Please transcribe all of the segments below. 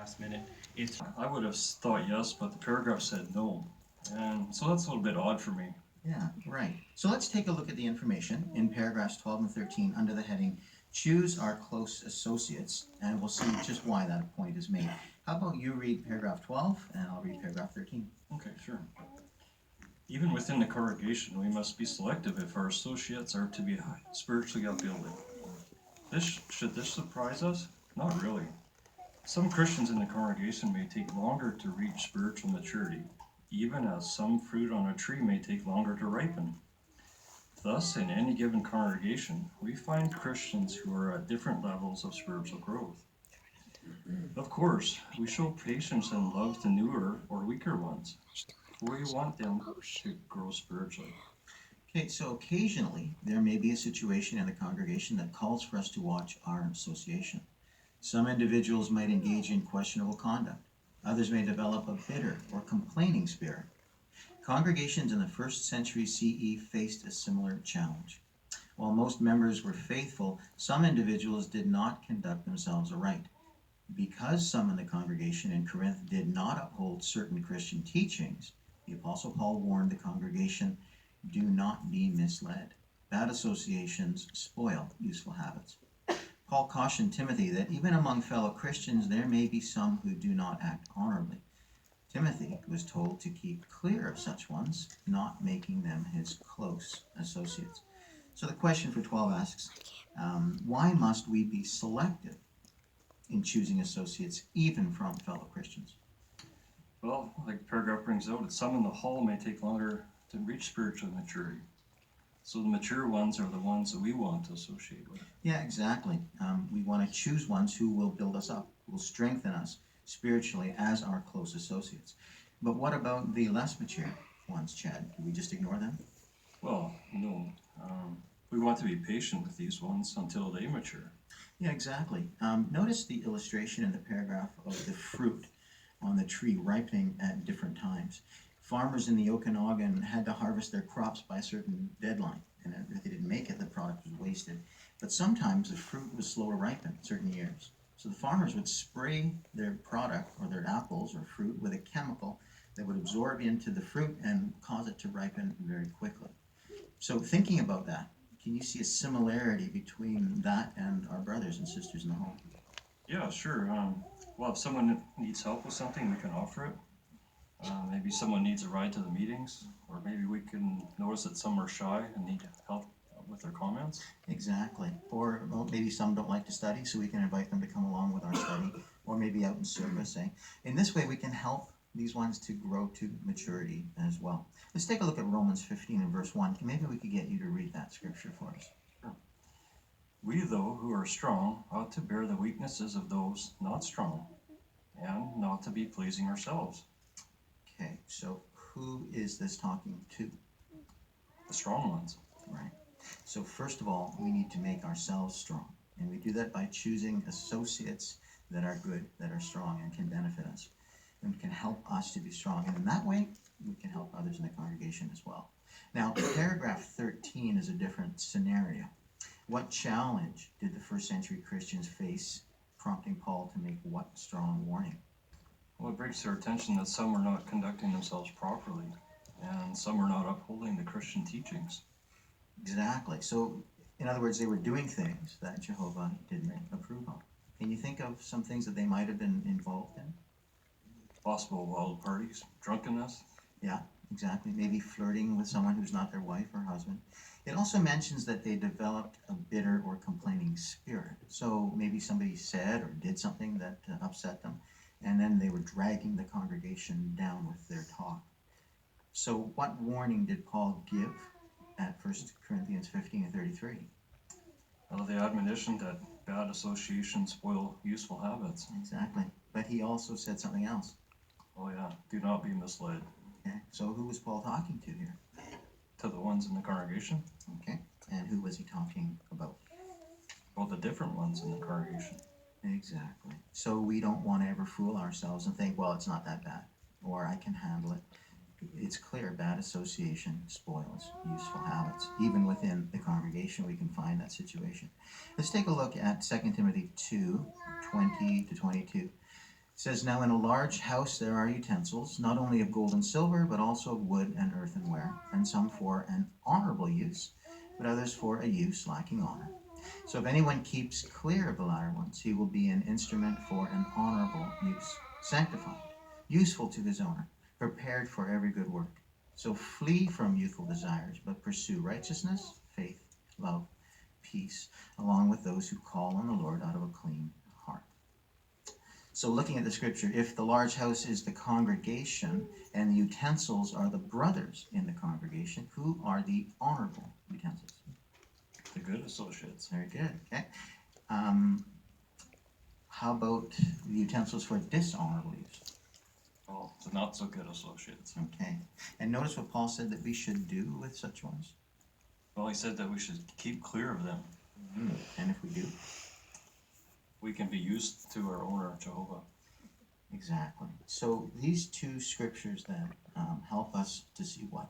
last minute. I would have thought yes, but the paragraph said no. And so that's a little bit odd for me. Yeah, right. So let's take a look at the information in paragraphs 12 and 13 under the heading Choose Our Close Associates, and we'll see just why that point is made. How about you read paragraph 12 and I'll read paragraph 13? Okay, sure. Even within the congregation, we must be selective if our associates are to be spiritually upbuilding. Should this surprise us? Not really. Some Christians in the congregation may take longer to reach spiritual maturity, even as some fruit on a tree may take longer to ripen. Thus, in any given congregation, we find Christians who are at different levels of spiritual growth. Of course, we show patience and love to newer or weaker ones, for we want them to grow spiritually. Okay, so occasionally there may be a situation in the congregation that calls for us to watch our association. Some individuals might engage in questionable conduct. Others may develop a bitter or complaining spirit. Congregations in the first century CE faced a similar challenge. While most members were faithful, some individuals did not conduct themselves aright. Because some in the congregation in Corinth did not uphold certain Christian teachings, the Apostle Paul warned the congregation, do not be misled. Bad associations spoil useful habits. Paul cautioned Timothy that even among fellow Christians there may be some who do not act honorably. Timothy was told to keep clear of such ones, not making them his close associates. So the question for 12 asks, why must we be selective in choosing associates, even from fellow Christians? Well, like the paragraph brings out, some in the hall may take longer to reach spiritual maturity. So the mature ones are the ones that we want to associate with. Yeah, exactly. We want to choose ones who will build us up, who will strengthen us spiritually as our close associates. But what about the less mature ones, Chad? Do we just ignore them? Well, no. We want to be patient with these ones until they mature. Yeah, exactly. Notice the illustration in the paragraph of the fruit on the tree ripening at different times. Farmers in the Okanagan had to harvest their crops by a certain deadline, and if they didn't make it, the product was wasted. But sometimes the fruit was slow to ripen certain years. So the farmers would spray their product or their apples or fruit with a chemical that would absorb into the fruit and cause it to ripen very quickly. So thinking about that, can you see a similarity between that and our brothers and sisters in the home? Yeah, sure. Well, if someone needs help with something, we can offer it. Maybe someone needs a ride to the meetings, or maybe we can notice that some are shy and need help with their comments. Exactly. Or well, maybe some don't like to study, so we can invite them to come along with our study, or maybe out in service. In this way, we can help these ones to grow to maturity as well. Let's take a look at Romans 15 and verse 1. Maybe we could get you to read that scripture for us. Sure. We, though, who are strong, ought to bear the weaknesses of those not strong, and not to be pleasing ourselves. Okay, so who is this talking to? The strong ones. Right. So first of all, we need to make ourselves strong. And we do that by choosing associates that are good, that are strong, and can benefit us, and can help us to be strong. And in that way, we can help others in the congregation as well. Now, paragraph 13 is a different scenario. What challenge did the first century Christians face, prompting Paul to make what strong warning? Well, it brings to our attention that some are not conducting themselves properly, and some are not upholding the Christian teachings. Exactly. So, in other words, they were doing things that Jehovah didn't approve of. Can you think of some things that they might have been involved in? Possible wild parties, drunkenness. Yeah, exactly. Maybe flirting with someone who's not their wife or husband. It also mentions that they developed a bitter or complaining spirit. So maybe somebody said or did something that upset them, and then they were dragging the congregation down with their talk. So what warning did Paul give at 1 Corinthians 15 and 33? The admonition that bad associations spoil useful habits. Exactly. But he also said something else. Oh yeah, do not be misled. Okay. So who was Paul talking to here? To the ones in the congregation. Okay. And who was he talking about? Well, the different ones in the congregation. Exactly. So we don't want to ever fool ourselves and think, well, it's not that bad, or I can handle it. It's clear bad association spoils useful habits. Even within the congregation, we can find that situation. Let's take a look at 2 Timothy 2, 20 to 22. says, "Now in a large house there are utensils, not only of gold and silver, but also of wood and earthenware, and some for an honorable use, but others for a use lacking honor. So if anyone keeps clear of the latter ones, he will be an instrument for an honorable use, sanctified, useful to his owner, prepared for every good work. So flee from youthful desires, but pursue righteousness, faith, love, peace, along with those who call on the Lord out of a clean heart." So looking at the scripture, if the large house is the congregation and the utensils are the brothers in the congregation, who are the honorable utensils? The good associates. Very good. Okay. How about the utensils for dishonorable use? Oh, the not so good associates. Okay. And notice what Paul said that we should do with such ones. Well, he said that we should keep clear of them. And if we do? We can be used to our owner, Jehovah. Exactly. So these two scriptures then help us to see what?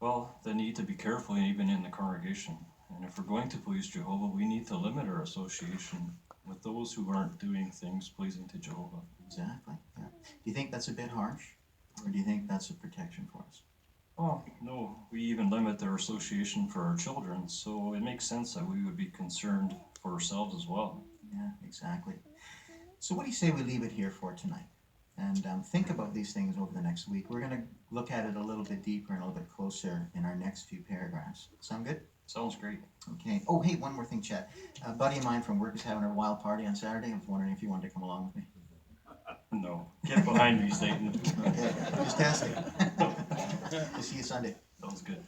Well, the need to be careful even in the congregation. And if we're going to please Jehovah, we need to limit our association with those who aren't doing things pleasing to Jehovah. Exactly. Yeah. Do you think that's a bit harsh? Or do you think that's a protection for us? Oh, no, we even limit our association for our children, so it makes sense that we would be concerned for ourselves as well. Yeah, exactly. So what do you say we leave it here for tonight? And think about these things over the next week. We're going to look at it a little bit deeper and a little bit closer in our next few paragraphs. Sound good? Sounds great. Okay. Oh, hey, one more thing, Chad. A buddy of mine from work is having a wild party on Saturday. I was wondering if you wanted to come along with me. No, get behind me, Satan. Okay, just asking. We'll see you Sunday. Sounds good.